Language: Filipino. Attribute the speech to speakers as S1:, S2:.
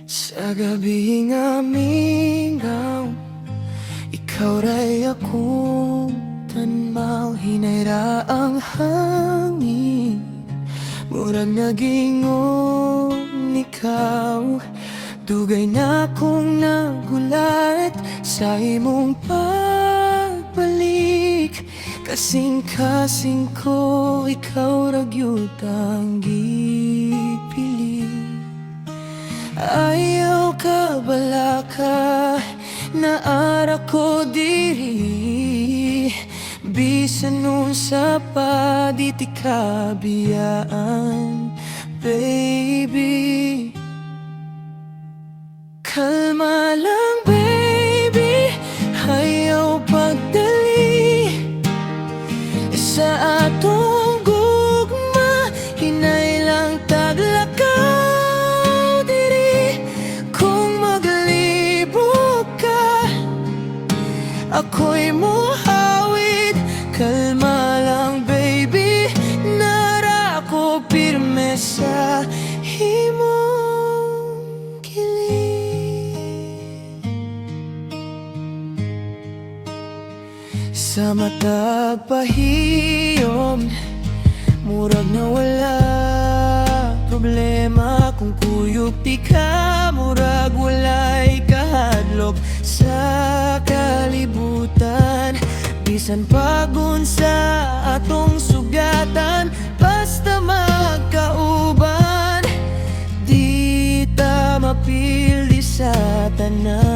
S1: Sa gabing amingaw, ikaw ray akong tanmaw. Hinayra ang hangin, murag nagingon ikaw. Dugay na kong nagulat sa imong pagbalik. Kasing-kasing ko, ikaw ragyod ang gipili. Ayaw ka balaka, naara ko diri. Bisan nun sa paditi kabiyaan, baby. Kalma lang, baby, ayaw pagdali sa atong gugma. Hinay lang taglakaw diri. Kung maglibog ka, ako'y muhawid. Kalma lang, baby, nara ko pirme sa imong kilig. Sa matag pahiyom, murag na wala problema. Kung kuyog di ka, murag walay kahadlok sa kalibutan. Bisan pagunsa atong sugatan, basta magkauban, di ta mapildi sa tanan.